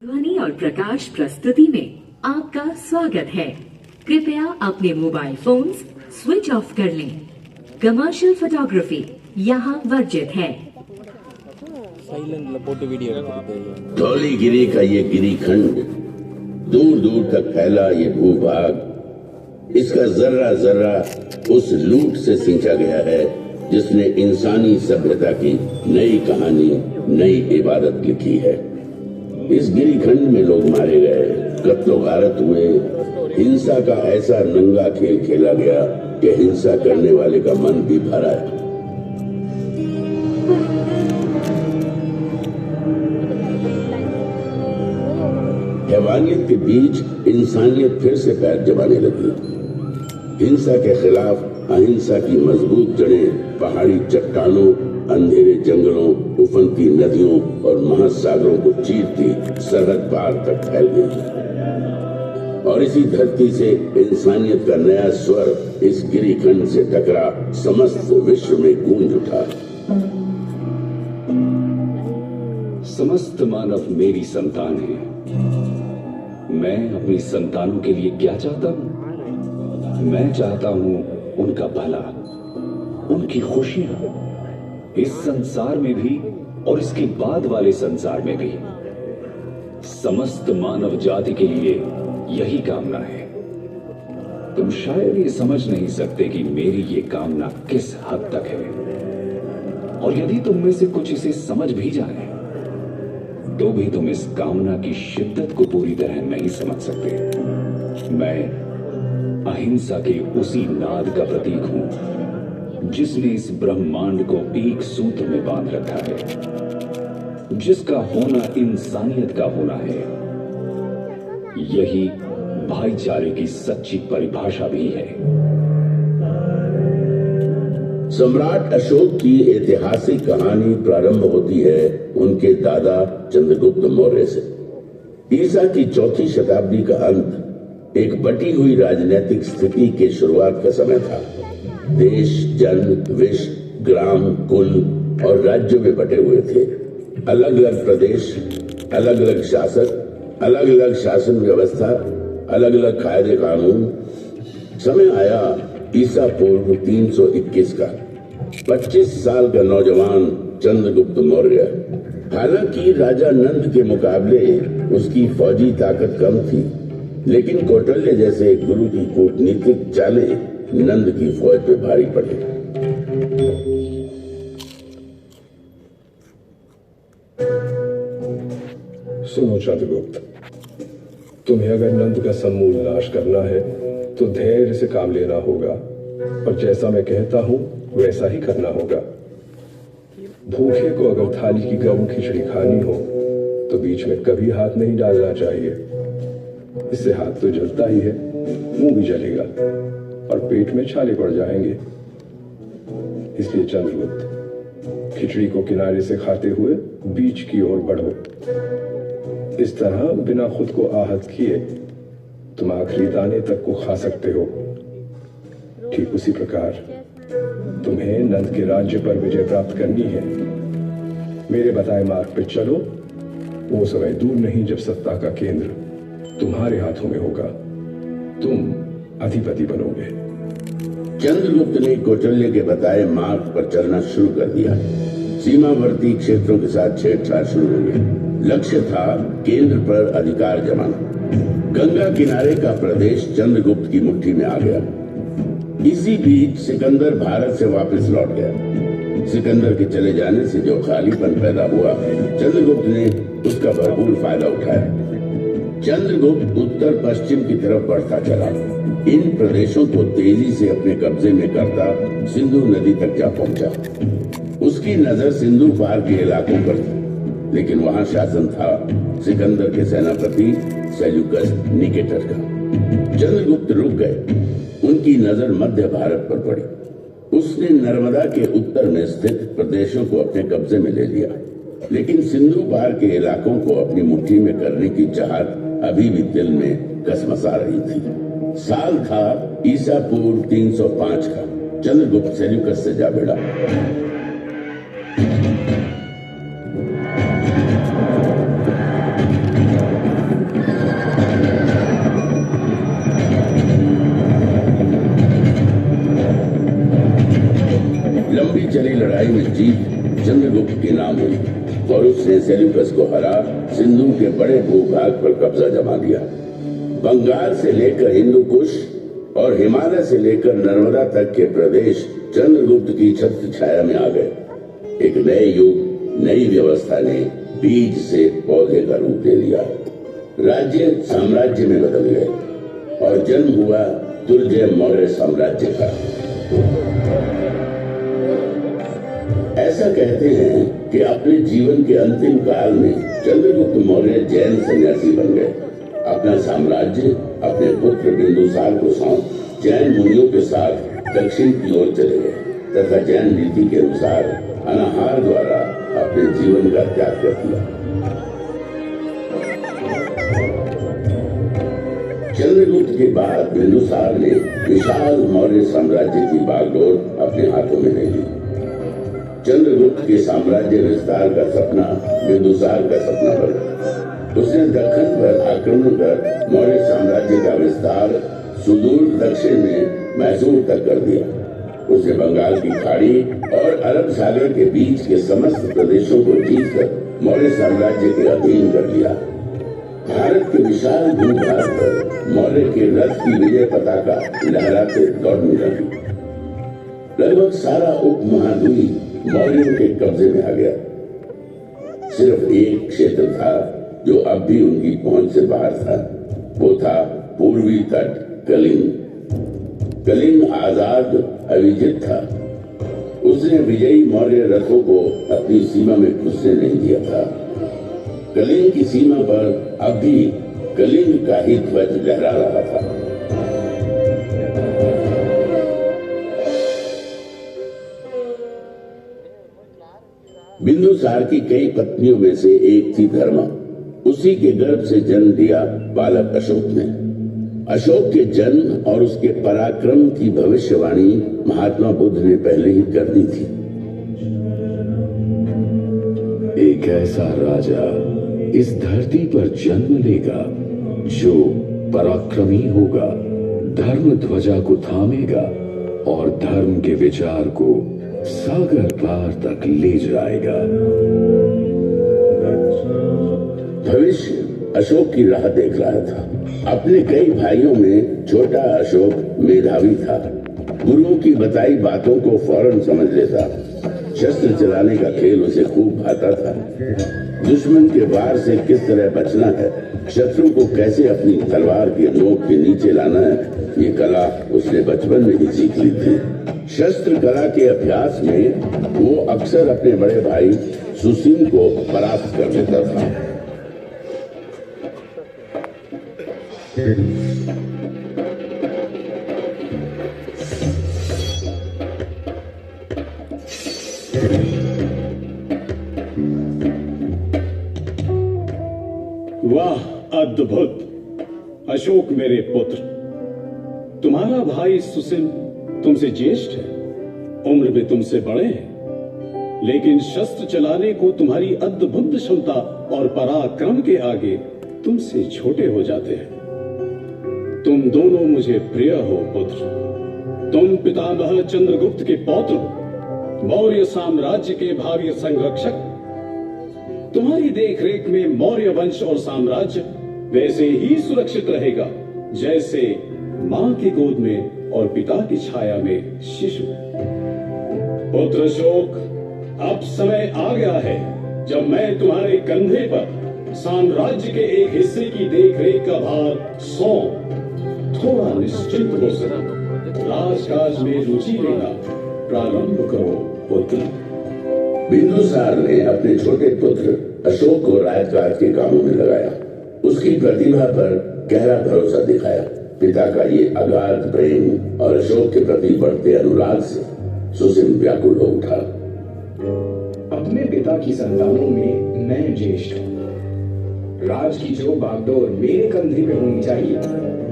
ध्वनि और प्रकाश प्रस्तुति में आपका स्वागत है। कृपया अपने मोबाइल फोन्स स्विच ऑफ कर लें। कमर्शियल फोटोग्राफी यहाँ वर्जित है। धौलीगिरी का ये गिरीखंड, दूर दूर तक फैला ये भूभाग, इसका जर्रा जर्रा उस लूट से सींचा गया है जिसने इंसानी सभ्यता की नई कहानी, नई इबादत लिखी है। इस गिरीखंड में लोग मारे गए, कत्लो गारत हुए, हिंसा का ऐसा नंगा खेल खेला गया कि हिंसा करने वाले का मन भी भरा है। हैवानियत के बीच इंसानियत फिर से पैर जमाने लगी। हिंसा के खिलाफ अहिंसा की मजबूत जड़ें पहाड़ी चट्टानों, अंधेरे जंगलों, उफनती नदियों और महासागरों को चीरती सरहद पार तक फैल गई। और इसी धरती से इंसानियत का नया स्वर इस गिरीखंड से टकरा समस्त विश्व में गूंज उठा। समस्त मानव मेरी संतान है। मैं अपनी संतानों के लिए क्या चाहता हूं? मैं चाहता हूं उनका भला, उनकी खुशियां, इस संसार में भी और इसके बाद वाले संसार में भी। समस्त मानव जाति के लिए यही कामना है। तुम शायद ये समझ नहीं सकते कि मेरी ये कामना किस हद तक है। और यदि तुम में से कुछ इसे समझ भी जाए तो भी तुम इस कामना की शिद्दत को पूरी तरह नहीं समझ सकते। मैं अहिंसा के उसी नाद का प्रतीक हूं जिसने इस ब्रह्मांड को एक सूत्र में बांध रखा है, जिसका होना इंसानियत का होना है। यही भाईचारे की सच्ची परिभाषा भी है। सम्राट अशोक की ऐतिहासिक कहानी प्रारंभ होती है उनके दादा चंद्रगुप्त मौर्य से। ईसा की चौथी शताब्दी का अंत एक बटी हुई राजनीतिक स्थिति के शुरुआत का समय था। देश, जन, विश्व, ग्राम, कुल और राज्यों में बटे हुए थे। अलग अलग प्रदेश, अलग अलग शासक, अलग अलग शासन व्यवस्था, अलग अलग कायदे कानून। समय आया ईसा पूर्व 321 का। 25 साल का नौजवान चंद्रगुप्त मौर्य। हालांकि राजा नंद के मुकाबले उसकी फौजी ताकत कम थी, लेकिन कौटिल्य जैसे गुरु की कूटनीतिक चालें नंद की फौज पे भारी पड़ी। सुनो चंद्रगुप्त, तुम्हें अगर नंद का समूल नाश करना है तो धैर्य से काम लेना होगा और जैसा मैं कहता हूं वैसा ही करना होगा। भूखे को अगर थाली की गर्म खिचड़ी खानी हो तो बीच में कभी हाथ नहीं डालना चाहिए। इससे हाथ तो जलता ही है, मुंह भी जलेगा और पेट में छाले पड़ जाएंगे। इसलिए चंद्रगुप्त, खिचड़ी को किनारे से खाते हुए बीच की ओर बढ़ो। इस तरह बिना खुद को आहत किए तुम आखिरी दाने तक को खा सकते हो। ठीक उसी प्रकार तुम्हें नंद के राज्य पर विजय प्राप्त करनी है। मेरे बताए मार्ग पर चलो। वो समय दूर नहीं जब सत्ता का केंद्र तुम्हारे हाथों में होगा। तुम अधिपति बनोगे। चंद्रगुप्त ने कौटिल्य के बताए मार्ग पर चलना शुरू कर दिया। सीमावर्ती क्षेत्रों के साथ छेड़छाड़ शुरू हो गई। लक्ष्य था केंद्र पर अधिकार जमाना। गंगा किनारे का प्रदेश चंद्रगुप्त की मुट्ठी में आ गया। इसी बीच सिकंदर भारत से वापस लौट गया। सिकंदर के चले जाने से जो खालीपन पैदा हुआ, चंद्रगुप्त ने उसका भरपूर फायदा उठाया। चंद्रगुप्त उत्तर पश्चिम की तरफ बढ़ता चला। इन प्रदेशों को तेजी से अपने कब्जे में करता सिंधु नदी तक जा पहुंचा। उसकी नजर सिंधु पार के इलाकों पर थी, लेकिन वहां शासन था सिकंदर के सेनापति सेल्यूकस निकेटर का। चंद्रगुप्त रुक गए। उनकी नजर मध्य भारत पर पड़ी। उसने नर्मदा के उत्तर में स्थित प्रदेशों को अपने कब्जे में ले लिया, लेकिन सिंधु पार के इलाकों को अपनी मुट्ठी में करने की चाहत अभी भी दिल में कसमसा रही थी। साल था ईसा पूर्व 305 का। चंद्रगुप्त सेल्यूकस से जा भिड़ा। की नाम हुई और उसने सेल्यूकस को हरा सिंधु के बड़े भूभाग पर कब्जा जमा लिया। बंगाल से लेकर हिंदू कुश और हिमालय से लेकर नर्मदा तक के प्रदेश चंद्रगुप्त की छत्र छाया में आ गए। एक नए युग, नई व्यवस्था ने बीज से पौधे का रूप ले लिया। राज्य साम्राज्य में बदल गए और जन्म हुआ दुर्जय मौर्य साम्राज्य का। ऐसा कहते हैं कि अपने जीवन के अंतिम काल में चंद्रगुप्त मौर्य जैन सन्यासी बन गए। अपना साम्राज्य अपने पुत्र बिंदुसार को सौंप जैन मुनियों के साथ दक्षिण की ओर चले गए तथा जैन रीति के अनुसार अनाहार द्वारा अपने जीवन का त्याग कर दिया। चंद्रगुप्त के बाद बिंदुसार ने विशाल मौर्य साम्राज्य की बागडोर अपने हाथों में ले ली। चंद्रगुप्त के साम्राज्य विस्तार का सपना बिंदुसार का सपना बना। उसने दक्कन पर आक्रमण कर मौर्य साम्राज्य का विस्तार सुदूर दक्षिण में मैसूर तक कर दिया। उसने बंगाल की खाड़ी और अरब सागर के बीच के समस्त प्रदेशों को जीतकर मौर्य साम्राज्य के अधीन कर लिया। भारत के विशाल भूभाग पर मौर्य के रथ की विजय पताका लहराते दौड़ने लगी। लगभग सारा उपमहाद्वीप मौर्यों के कब्जे में आ गया। सिर्फ एक क्षेत्र था जो अब भी उनकी पहुंच से बाहर था। वो था पूर्वी तट कलिंग। कलिंग आजाद अविजित था। उसने विजयी मौर्य रथों को अपनी सीमा में घुसने नहीं दिया था। कलिंग की सीमा पर अब भी कलिंग का ही ध्वज लहरा रहा था। बिंदुसार की कई पत्नियों में से एक थी धर्मा। उसी के गर्भ से जन्म लिया बालक अशोक ने। अशोक के जन्म और उसके पराक्रम की भविष्यवाणी महात्मा बुद्ध ने पहले ही कर दी थी। एक ऐसा राजा इस धरती पर जन्म लेगा जो पराक्रमी होगा, धर्म ध्वजा को थामेगा और धर्म के विचार को सागर पार तक ले जाएगा। भविष्य अशोक की राह देख रहा था। अपने कई भाइयों में छोटा अशोक मेधावी था। गुरुओं की बताई बातों को फौरन समझ लेता। शस्त्र चलाने का खेल उसे खूब भाता था। दुश्मन के वार से किस तरह बचना है, शत्रु को कैसे अपनी तलवार के नोक के नीचे लाना है, ये कला उसने बचपन में ही सीख ली थी। शस्त्र कला के अभ्यास में वो अक्सर अपने बड़े भाई सुसीम को परास्त कर देता था। वाह, अद्भुत! अशोक मेरे पुत्र, तुम्हारा भाई सुसिम तुमसे ज्येष्ठ है, उम्र में तुमसे बड़े हैं, लेकिन शस्त्र चलाने को तुम्हारी अद्भुत क्षमता और पराक्रम के आगे तुमसे छोटे हो जाते हैं। तुम दोनों मुझे प्रिय हो पुत्र। तुम पितामह चंद्रगुप्त के पौत्र हो, मौर्य साम्राज्य के भावी संरक्षक। तुम्हारी देखरेख में मौर्य वंश और साम्राज्य वैसे ही सुरक्षित रहेगा जैसे मां की गोद में और पिता की छाया में शिशु। पुत्र अशोक, अब समय आ गया है जब मैं तुम्हारे कंधे पर साम्राज्य के एक हिस्से की देखरेख का भार सौंप थोड़ा निश्चिंत हो सके। राजकाज में रुचि लेना प्रारंभ करो पुत्र। बिंदुसार ने अपने छोटे पुत्र अशोक को राजकाज के कामों में लगाया। उसकी प्रतिभा पर गहरा भरोसा दिखाया। पिता का ये अगाध प्रेम और अशोक के प्रति बढ़ते अनुराग से सुसिम व्याकुल हो उठा। अपने पिता की संतानों में मैं ज्येष्ठ हूँ। राज की जो बागडोर मेरे कंधे पे होनी चाहिए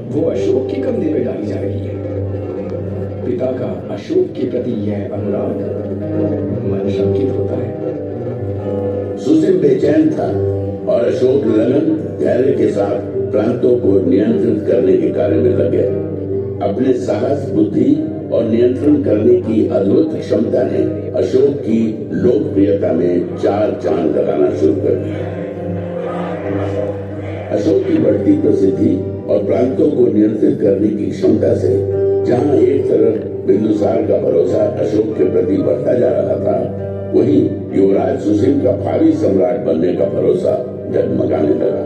वो अशोक के कंधे पे डाली जा रही है। पिता का अशोक के प्रति यह अनुराग मन शंकित होता है। सुसिम बेचैन था और अशोक लगन धैर्य के साथ प्रांतों को नियंत्रित करने के कार्य में लग गए। अपने साहस, बुद्धि और नियंत्रण करने की अद्भुत क्षमता ने अशोक की लोकप्रियता में 4 चांद लगाना शुरू कर दिया। अशोक की बढ़ती प्रसिद्धि और प्रांतों को नियंत्रित करने की क्षमता से जहां एक तरफ बिंदुसार का भरोसा अशोक के प्रति बढ़ता जा रहा था, वहीं युवराज सुसिम का भावी सम्राट बनने का भरोसा डगमगाने लगा।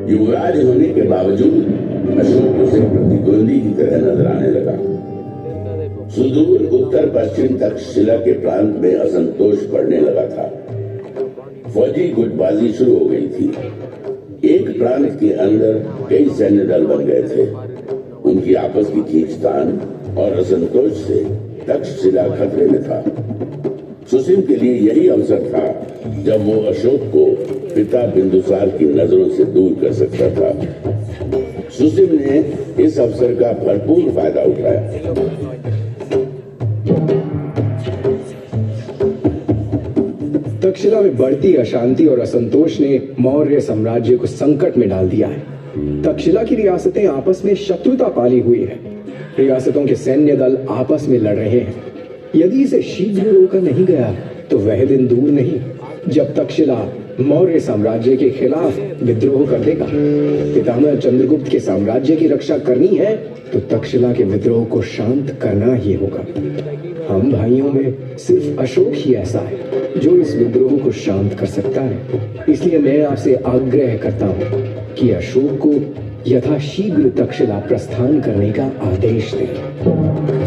युवराज होने के बावजूद अशोक उसे प्रतिद्वंदी की तरह नजर आने लगा। सुदूर उत्तर पश्चिम तक्षशिला के प्रांत में असंतोष बढ़ने लगा था। फौजी गुटबाजी शुरू हो गई थी। एक प्रांत के अंदर कई सैन्य दल बन गए थे। उनकी आपस की खींचतान और असंतोष से तक्षशिला खतरे में था। सुसिम के लिए यही अवसर था जब वो अशोक को पिता बिंदुसार की नजरों से दूर कर सकता था। सुसिम ने इस अवसर का भरपूर फायदा उठाया। तक्षशिला में बढ़ती अशांति और असंतोष ने मौर्य साम्राज्य को संकट में डाल दिया है। तक्षशिला की रियासतें आपस में शत्रुता पाली हुई है। रियासतों के सैन्य दल आपस में लड़ रहे हैं। यदि इसे शीघ्र रोका नहीं गया तो वह दिन दूर नहीं जब तक्षशिला मौर्य साम्राज्य के खिलाफ विद्रोह कर देगा। पितामह चंद्रगुप्त के साम्राज्य की रक्षा करनी है तो तक्षशिला के विद्रोह को शांत करना ही होगा। हम भाइयों में सिर्फ अशोक ही ऐसा है जो इस विद्रोह को शांत कर सकता है। इसलिए मैं आपसे आग्रह करता हूँ कि अशोक को यथाशीघ्र तक्षशिला प्रस्थान करने का आदेश दें।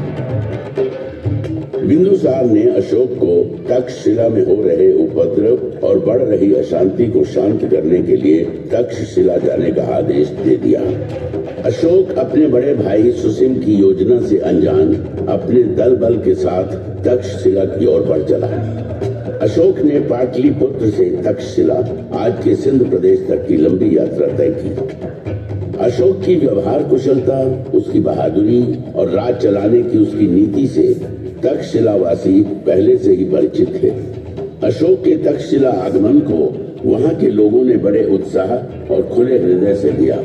बिंदुसार ने अशोक को तक्षशिला में हो रहे उपद्रव और बढ़ रही अशांति को शांत करने के लिए तक्षशिला जाने का आदेश दे दिया। अशोक अपने बड़े भाई सुसिम की योजना से अनजान अपने दल बल के साथ तक्षशिला की ओर बढ़ चला। अशोक ने पाटलिपुत्र से तक्षशिला, आज के सिंध प्रदेश तक की लंबी यात्रा तय की। अशोक की व्यवहार कुशलता, उसकी बहादुरी और राज चलाने की उसकी नीति से तक्षशिलावासी पहले से ही परिचित थे। अशोक के तक्षशिला आगमन को वहां के लोगों ने बड़े उत्साह और खुले हृदय से लिया।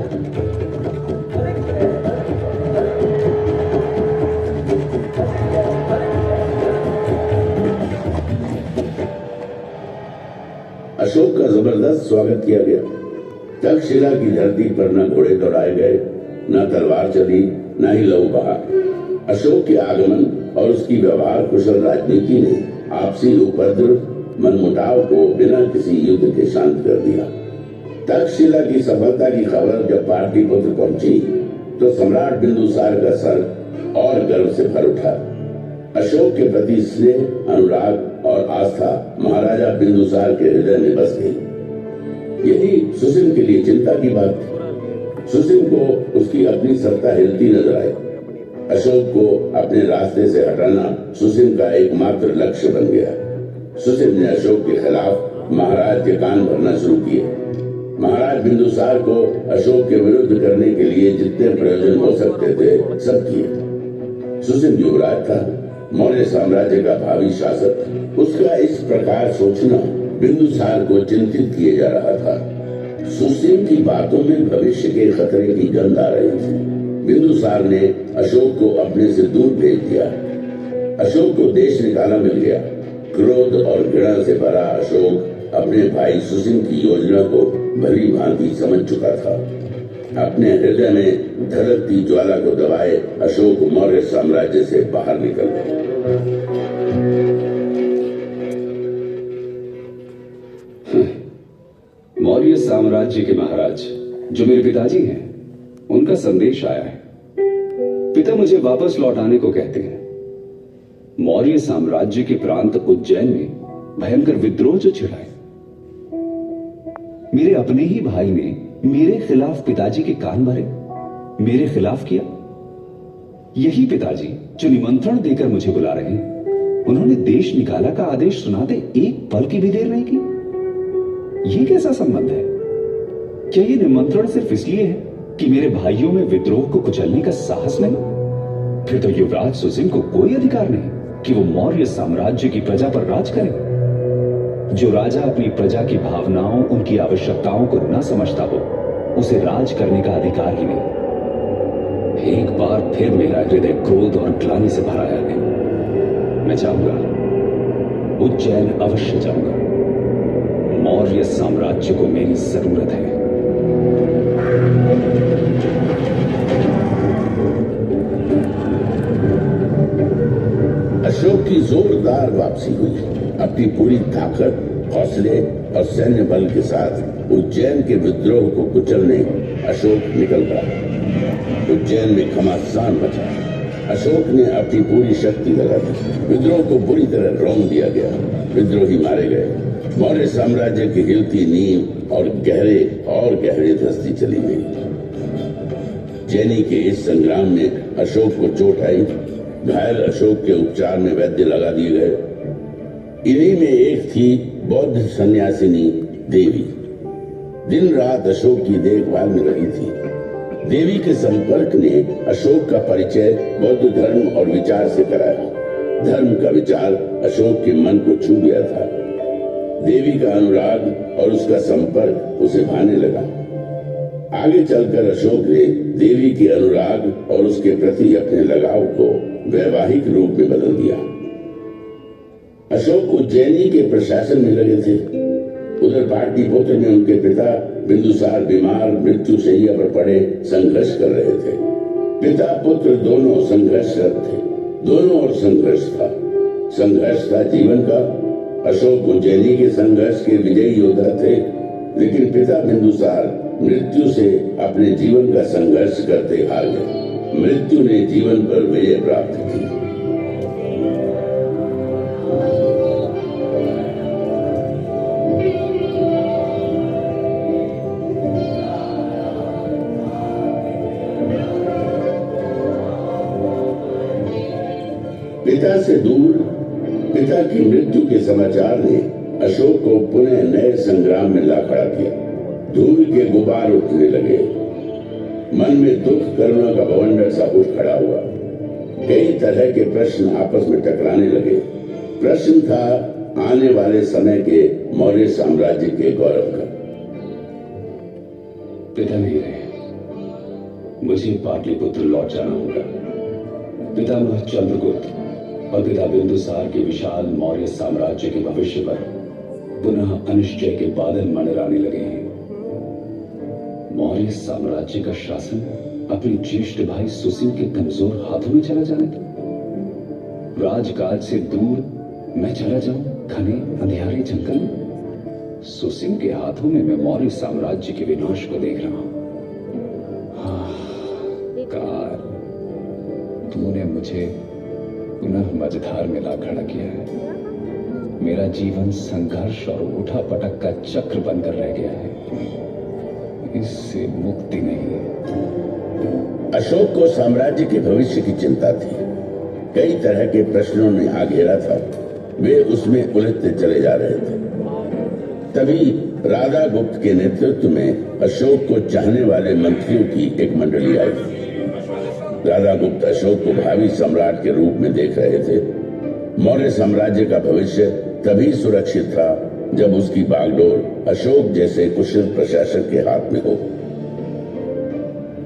अशोक का जबरदस्त स्वागत किया गया। तक्षशिला की धरती पर न घोड़े दौड़ाए गए, न तलवार चली, न ही लहू बहा। अशोक के आगमन और उसकी व्यवहार कुशल राजनीति ने आपसी उपद्रव, मनमुटाव को बिना किसी युद्ध के शांत कर दिया। तक्षशिला की सफलता की खबर जब पाटलिपुत्र पहुंची तो सम्राट बिंदुसार का सर और गर्व से भर उठा। अशोक के प्रति स्नेह, अनुराग और आस्था महाराजा बिंदुसार के हृदय में बस गई। यही सुसिम के लिए चिंता की बात थी। सुसिम को उसकी अपनी सत्ता हिलती नजर आई। अशोक को अपने रास्ते से हटाना सुसिम का एकमात्र लक्ष्य बन गया। सुसिम ने अशोक के खिलाफ महाराज के कान भरना शुरू किए। महाराज बिंदुसार को अशोक के विरुद्ध करने के लिए जितने प्रयोजन हो सकते थे सब किए। सुसिम युवराज था, मौर्य साम्राज्य का भावी शासक। उसका इस प्रकार सोचना बिंदुसार को चिंतित किए जा रहा था। सुसिम की बातों में भविष्य के खतरे की गंध आ रही थी। बिंदुसार ने अशोक को अपने से दूर भेज दिया। अशोक को देश निकाला मिल गया। क्रोध और घृणा से भरा अशोक अपने भाई सुसिम की योजना को भली भांति समझ चुका था। अपने हृदय में धड़कती ज्वाला को दबाए अशोक मौर्य साम्राज्य से बाहर निकल गए। मौर्य साम्राज्य के महाराज जो मेरे पिताजी हैं, उनका संदेश आया है। पिता मुझे वापस लौट आने को कहते हैं। मौर्य साम्राज्य के प्रांत उज्जैन में भयंकर विद्रोह जो छिड़ा है। मेरे अपने ही भाई ने मेरे खिलाफ पिताजी के कान भरे, मेरे खिलाफ किया। यही पिताजी जो निमंत्रण देकर मुझे बुला रहे हैं, उन्होंने देश निकाला का आदेश सुनाते एक पल की भी देर नहीं की। यह कैसा संबंध है? क्या यह निमंत्रण सिर्फ इसलिए है कि मेरे भाइयों में विद्रोह को कुचलने का साहस नहीं? फिर तो युवराज सुसिम को कोई अधिकार नहीं कि वो मौर्य साम्राज्य की प्रजा पर राज करे। जो राजा अपनी प्रजा की भावनाओं, उनकी आवश्यकताओं को न समझता हो, उसे राज करने का अधिकार ही नहीं। एक बार फिर मेरा हृदय क्रोध और ग्लानि से भराया है। मैं जाऊंगा, उज्जैन अवश्य जाऊंगा। मौर्य साम्राज्य को मेरी जरूरत है। अशोक की जोरदार वापसी हुई। अपनी पूरी ताकत, हौसले और सैन्य बल के साथ उज्जैन के विद्रोह को कुचलने अशोक निकल पड़ा। उज्जैन में घमासान मचा। अशोक ने अपनी पूरी शक्ति लगा दी। विद्रोह को बुरी तरह रौंद दिया गया। विद्रोही मारे गए। मौर्य साम्राज्य की हिलती नींव और गहरे धंसती चली गई। जैनी के इस संग्राम में अशोक को चोट आई। घायल अशोक के उपचार में वैद्य लगा दिए गए। इन्हीं में एक थी बौद्ध सन्यासिनी देवी। दिन रात अशोक की देखभाल में लगी थी। देवी के संपर्क ने अशोक का परिचय बौद्ध धर्म और विचार से कराया। धर्म का विचार अशोक के मन को छू गया था। देवी का अनुराग और उसका संपर्क उसे भाने लगा। आगे चलकर अशोक ने देवी के अनुराग और उसके प्रति अपने लगाव को वैवाहिक रूप में बदल दिया। अशोक उज्जैनी के प्रशासन में लगे थे। उधर पाटलिपुत्र में उनके पिता बिंदुसार बीमार मृत्यु शैय्या पर पड़े संघर्ष कर रहे थे। पिता पुत्र दोनों संघर्षरत थे। दोनों ओर संघर्ष था। संघर्ष था जीवन का। अशोक उज्जैनी के संघर्ष के विजयी योद्धा थे, लेकिन पिता बिंदुसार मृत्यु से अपने जीवन का संघर्ष करते हार गए। मृत्यु ने जीवन पर विजय प्राप्त की। पिता से दूर पिता की मृत्यु के समाचार ने अशोक को पुनः नए संग्राम में ला खड़ा किया। धूल के गुबार उठने लगे। मन में दुख करुणा का बवंडर सा उठ खड़ा हुआ। कई तरह के प्रश्न आपस में टकराने लगे। प्रश्न था आने वाले समय के मौर्य साम्राज्य के गौरव का। पिता नहीं रहे, मुझे पाटलिपुत्र लौट जाना होगा। पितामह चंद्रगुप्त और पिता बिंदुसार के विशाल मौर्य साम्राज्य के भविष्य पर पुनः अनिश्चय के बादल मंडराने लगे हैं। मौर्य साम्राज्य का शासन अपने ज्येष्ठ भाई सुसिम के कमजोर हाथों में चला जाने दो। राजकाज से दूर मैं चला जाऊं घने अंधियारे जंगल में। सुसिम के हाथों में मैं मौर्य साम्राज्य के विनाश को देख रहा हूं। काल, तूने मुझे पुनः मझधार में ला खड़ा किया है। मेरा जीवन संघर्ष और उठापटक का चक्र बनकर रह गया है। इससे मुक्ति नहीं। अशोक को साम्राज्य के भविष्य की चिंता थी। कई तरह के प्रश्नों ने घेरा था। वे उसमें उलझते चले जा रहे थे। तभी राधा गुप्त के नेतृत्व में अशोक को चाहने वाले मंत्रियों की एक मंडली आई। राधा गुप्त अशोक को भावी सम्राट के रूप में देख रहे थे। मौर्य साम्राज्य का भविष्य तभी सुरक्षित था जब उसकी बागडोर अशोक जैसे कुशल प्रशासक के हाथ में हो।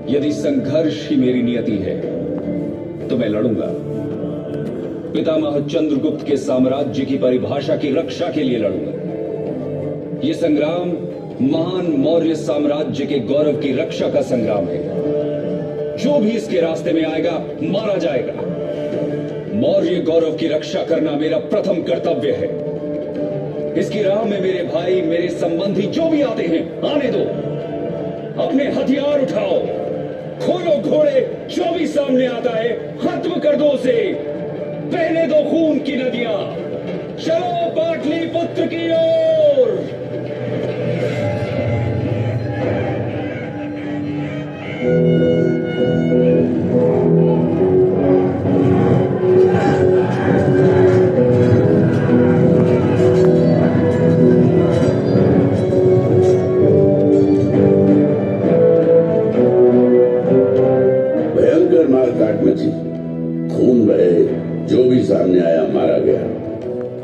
यदि संघर्ष ही मेरी नियति है तो मैं लड़ूंगा। पितामह चंद्रगुप्त के साम्राज्य की परिभाषा की रक्षा के लिए लड़ूंगा। यह संग्राम महान मौर्य साम्राज्य के गौरव की रक्षा का संग्राम है। जो भी इसके रास्ते में आएगा मारा जाएगा। मौर्य गौरव की रक्षा करना मेरा प्रथम कर्तव्य है। इसकी राह में मेरे भाई, मेरे संबंधी जो भी आते हैं आने दो। अपने हथियार उठाओ, खोलो घोड़े। जो भी सामने आता है खत्म कर दो उसे। बहने दो खून की नदियां। चलो पाटलिपुत्र की ओर। भयंकर मारकाट मची। खून बहे। जो भी सामने आया मारा गया।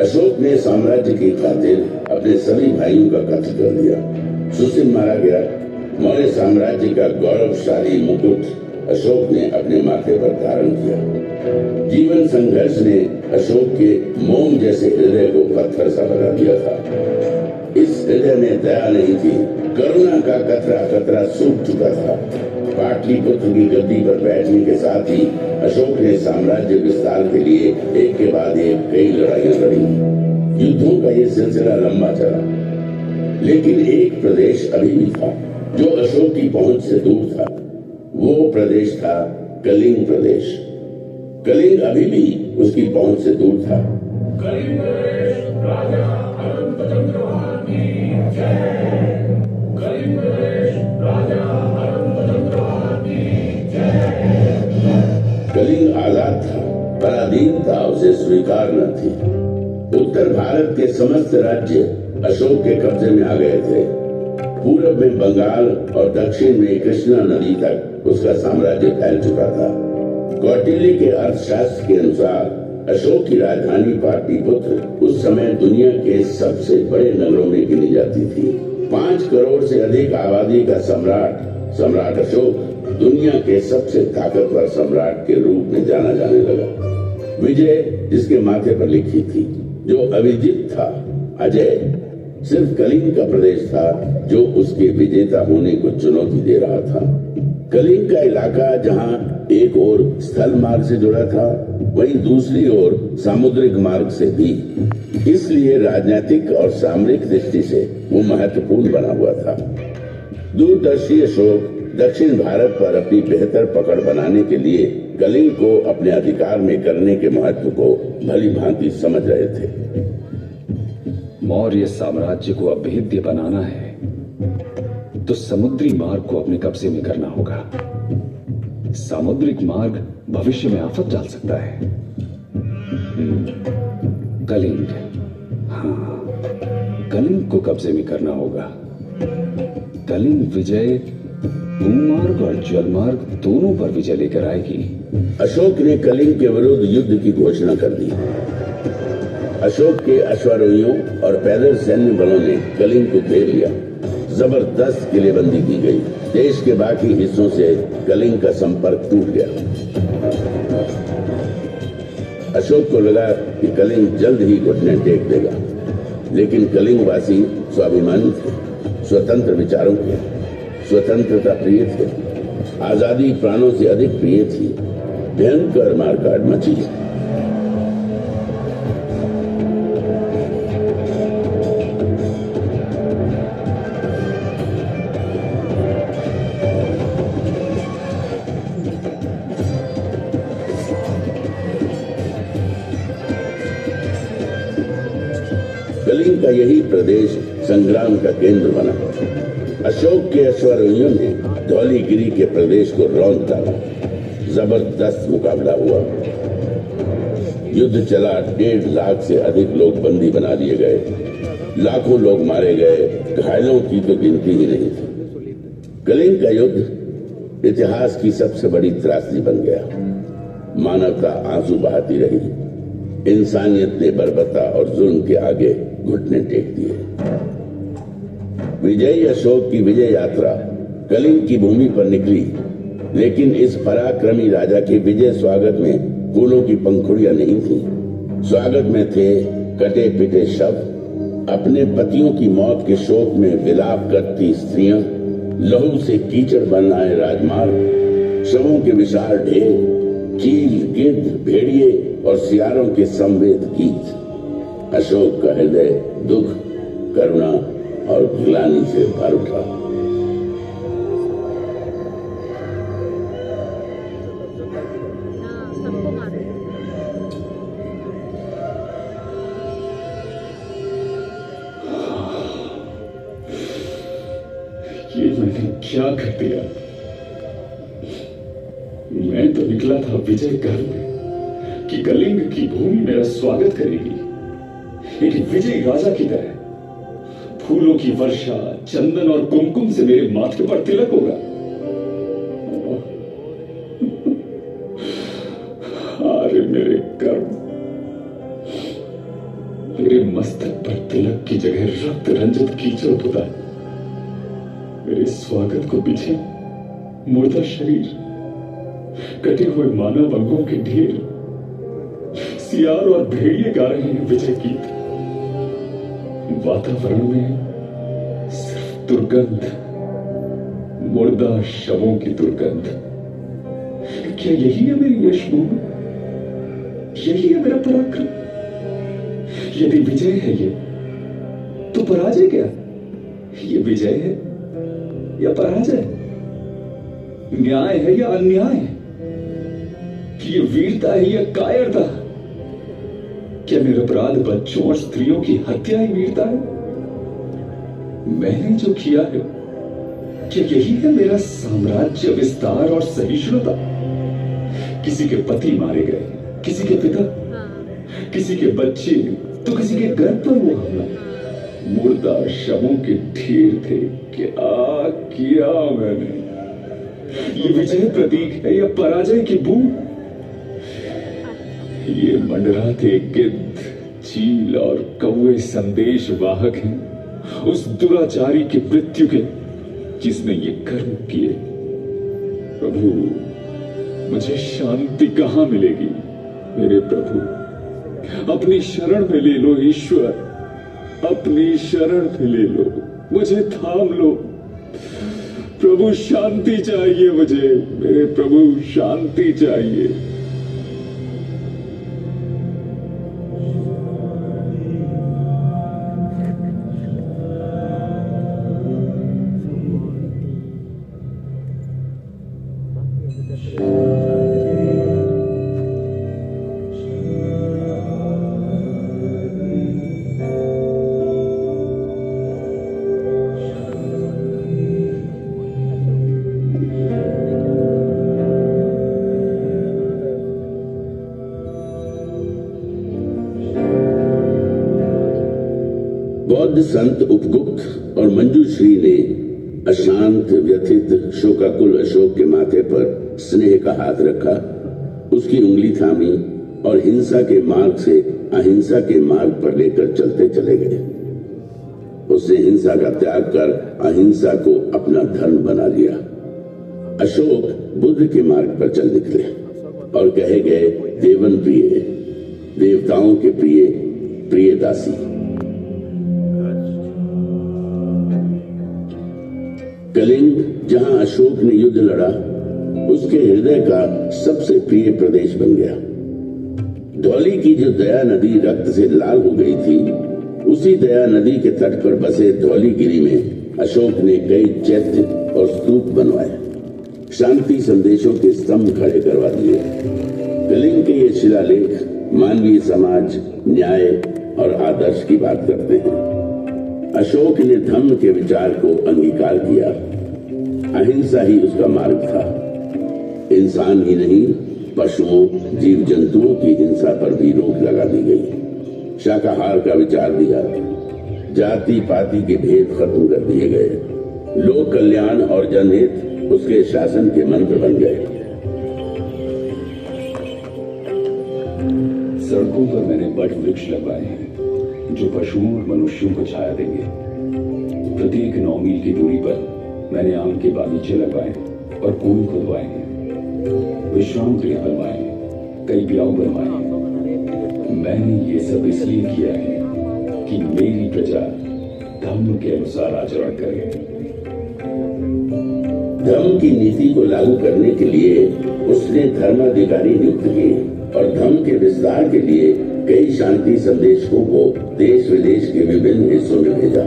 अशोक ने साम्राज्य की खातिर अपने सभी भाइयों का कत्ल कर दिया। सुसिम मारा गया। मौर्य साम्राज्य का गौरवशाली मुकुट अशोक ने अपने माथे पर धारण किया। जीवन संघर्ष ने अशोक के मोम जैसे हृदय को पत्थर सा बना दिया था। इस हृदय में दया नहीं थी, करुणा का कतरा कतरा सूख चुका था। पाटलिपुत्र की गद्दी पर बैठने के साथ ही अशोक ने साम्राज्य विस्तार के लिए एक के बाद एक कई लड़ाइयां लड़ी। युद्धों का ये सिलसिला लंबा चला, लेकिन एक प्रदेश अभी भी था जो अशोक की पहुंच से दूर था। वो प्रदेश था कलिंग प्रदेश। कलिंग अभी भी उसकी पहुंच से दूर था। कलिंग प्रदेश राजा अनंत चंद्रभान की जय। कलिंग प्रदेश राजा अनंत चंद्रभान की जय। कलिंग आजाद था, पराधीनता उसे स्वीकार न थी। उत्तर भारत के समस्त राज्य अशोक के कब्जे में आ गए थे। पूरब में बंगाल और दक्षिण में कृष्णा नदी तक उसका साम्राज्य फैल चुका था। कौटिल्य के अर्थशास्त्र के अनुसार अशोक की राजधानी पाटलिपुत्र उस समय दुनिया के सबसे बड़े नगरों में गिनी जाती थी। 5 करोड़ से अधिक आबादी का सम्राट अशोक दुनिया के सबसे ताकतवर सम्राट के रूप में जाना जाने लगा। विजय जिसके माथे पर लिखी थी, जो अविजित था, अजय सिर्फ कलिंग का प्रदेश था जो उसके विजेता होने को चुनौती दे रहा था। कलिंग का इलाका जहां एक ओर स्थल मार्ग से जुड़ा था, वहीं दूसरी ओर सामुद्रिक मार्ग से भी। इसलिए राजनीतिक और सामरिक दृष्टि से वो महत्वपूर्ण बना हुआ था। दूरदर्शी अशोक दक्षिण भारत पर अपनी बेहतर पकड़ बनाने के लिए कलिंग को अपने अधिकार में करने के महत्व को भली भांति समझ रहे थे। मौर्य साम्राज्य को अभेद्य बनाना है तो समुद्री मार्ग को अपने कब्जे में करना होगा। सामुद्रिक मार्ग भविष्य में आफत डाल सकता है। कलिंग, हाँ, कलिंग को कब्जे में करना होगा। कलिंग विजय भूमार्ग और जलमार्ग दोनों पर विजय लेकर आएगी। अशोक ने कलिंग के विरुद्ध युद्ध की घोषणा कर दी। अशोक के अश्वारोहियों और पैदल सैन्य बलों ने कलिंग को घेर लिया। जबरदस्त किलेबंदी की गई। देश के बाकी हिस्सों से कलिंग का संपर्क टूट गया। अशोक को लगा कि कलिंग जल्द ही घुटने टेक देगा, लेकिन कलिंग वासी स्वाभिमानी थे, स्वतंत्र विचारों के, स्वतंत्रता प्रिय थे। आजादी प्राणों से अधिक प्रिय थी। भयंकर मारकाट मची। कलिंग का यही प्रदेश संग्राम का केंद्र बना। अशोक के अश्वारोहियों ने धौलीगिरी के प्रदेश को रौंद डाला। जबरदस्त मुकाबला हुआ। युद्ध चला। 1.5 लाख से अधिक लोग बंदी बना लिए गए। लाखों लोग मारे गए। घायलों की तो गिनती ही नहीं थी। कलिंग का युद्ध इतिहास की सबसे बड़ी त्रासदी बन गया। मानवता आंसू बहाती रही। इंसानियत ने बर्बरता और जुल्म के आगे घुटने टेक दिए। विजयी अशोक की विजय यात्रा कलिंग की भूमि पर निकली, लेकिन इस पराक्रमी राजा के विजय स्वागत में फूलों की पंखुड़ियां नहीं थी। स्वागत में थे कटे पिटे शव, अपने पतियों की मौत के शोक में विलाप करती स्त्रियां, लहू से कीचड़ बन आए राजमार्ग, शवों के विशाल ढेर, चील, गिद्ध, भेड़िए और सियारों के संवेद गीत। अशोक का हृदय दुख, करुणा और ग्लानि से भर उठा। ये मैंने क्या कर दिया? मैं तो निकला था विजय कर कि कलिंग की भूमि मेरा स्वागत करेगी, लेकिन विजयी राजा की तरह फूलों की वर्षा, चंदन और कुमकुम से मेरे माथे पर तिलक होगा। अरे मेरे कर्म, मेरे मस्तक पर तिलक की जगह रक्त रंजित कीचड़ होता है। मेरे स्वागत को पीछे मुर्दा शरीर, कटे हुए मानव अंगों के ढेर, सियार और भेड़िए गा रहे हैं विजय गीत। वातावरण में सिर्फ दुर्गंध, मुर्दा शवों की दुर्गंध। क्या यही है मेरी यशभूमि? यही है मेरा पराक्रम? यदि विजय है ये, तो पराजय क्या? ये विजय है या पराजय? न्याय है या अन्याय? ये वीरता है या कायरता? क्या निरपराध बच्चों और स्त्रियों की हत्या ही वीरता है? मैंने जो किया है, क्या यही है मेरा साम्राज्य विस्तार और सहिष्णुता? किसी के पति मारे गए, किसी के पिता, किसी के बच्चे, तो किसी के घर पर वो हमला। मुर्दा शवों के ढेर थे। क्या किया मैंने? ये विजय प्रतीक है या पराजय की बूंद? ये मंडराते गिद्ध, चील और कौवे संदेश वाहक हैं उस दुराचारी की मृत्यु के जिसने ये कर्म किए। प्रभु, मुझे शांति कहां मिलेगी? मेरे प्रभु, अपनी शरण में ले लो ईश्वर, अपनी शरण में ले लो, मुझे थाम लो। प्रभु, शांति चाहिए मुझे, मेरे प्रभु, शांति चाहिए। बौद्ध संत उपगुप्त और मंजूश्री ने अशांत, व्यथित, शोकाकुल अशोक के माथे पर स्नेह का हाथ रखा, उसकी उंगली थामी और हिंसा के मार्ग से अहिंसा के मार्ग पर लेकर चलते चले गए। उसने हिंसा का त्याग कर अहिंसा को अपना धर्म बना लिया। अशोक बुद्ध के मार्ग पर चल निकले और कहे गए देवन प्रिय, देवताओं के प्रिय, प्रियदासी। कलिंग, जहां अशोक ने युद्ध लड़ा, उसके हृदय का सबसे प्रिय प्रदेश बन गया। धौली की जो दया नदी रक्त से लाल हो गई थी, उसी दया नदी के तट पर बसे धौलीगिरी में अशोक ने कई चैत्य और स्तूप बनवाए, शांति संदेशों के स्तंभ खड़े करवा दिए। कलिंग के ये शिलालेख मानवीय समाज, न्याय और आदर्श की बात करते हैं। अशोक ने धम्म के विचार को अंगीकार किया। अहिंसा ही उसका मार्ग था। इंसान ही नहीं, पशुओं, जीव जंतुओं की हिंसा पर भी रोक लगा दी गई। शाकाहार का विचार दिया। जाति पाति के भेद खत्म कर दिए गए। लोक कल्याण और जनहित उसके शासन के मंत्र बन गए। सड़कों पर मैंने बड़ वृक्ष लगवाए हैं जो पशुओं और मनुष्यों को छाया देंगे। प्रत्येक 9 मील की दूरी पर मैंने आम के बागीचे लगवाए और कुएं खुदवाए हैं, विश्राम गृह बनवाए, कई ब्याव बनवाए हैं। मैंने ये सब इसलिए किया है कि मेरी प्रजा धर्म के अनुसार आचरण करे। धर्म की नीति को लागू करने के लिए उसने धर्माधिकारी नियुक्त किए और धर्म के विस्तार के लिए कई शांति संदेशकों को देश विदेश के विभिन्न हिस्सों में भेजा।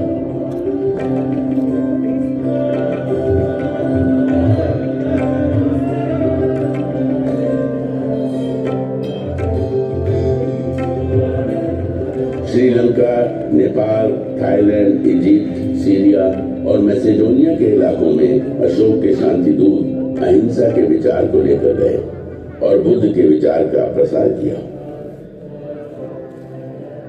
Sri Lanka, Nepal, Thailand, Egypt, Syria और मैसेडोनिया के इलाकों में अशोक के शांति दूत अहिंसा के विचार को लेकर गए और बुद्ध के विचार का प्रसार किया।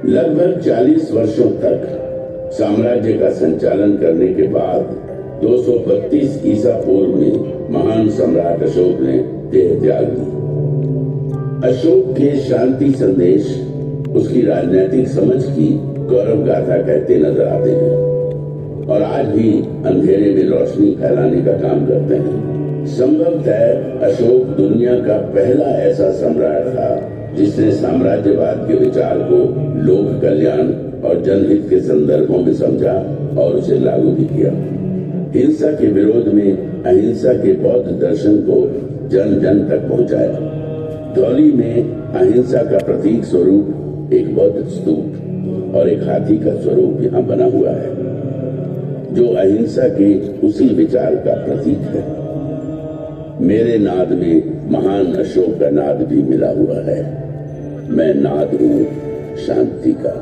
लगभग 40 वर्षों तक साम्राज्य का संचालन करने के बाद 232 ईसा पूर्व में महान सम्राट अशोक ने देह त्याग दी। अशोक के शांति संदेश उसकी राजनीतिक समझ की गौरव गाथा कहते नजर आते हैं और आज भी अंधेरे में रोशनी फैलाने का काम करते हैं। संभवतः अशोक दुनिया का पहला ऐसा सम्राट था जिसने साम्राज्यवाद के विचार को लोक कल्याण और जनहित के संदर्भों में समझा और उसे लागू भी किया। हिंसा के विरोध में अहिंसा के बौद्ध दर्शन को जन जन तक पहुंचाया। धौली में अहिंसा का प्रतीक स्वरूप एक बौद्ध स्तूप और एक हाथी का स्वरूप यहाँ बना हुआ है, जो अहिंसा के उसी विचार का प्रतीक है। मेरे नाद में महान अशोक का नाद भी मिला हुआ है। मैं नाद हूँ शांति का।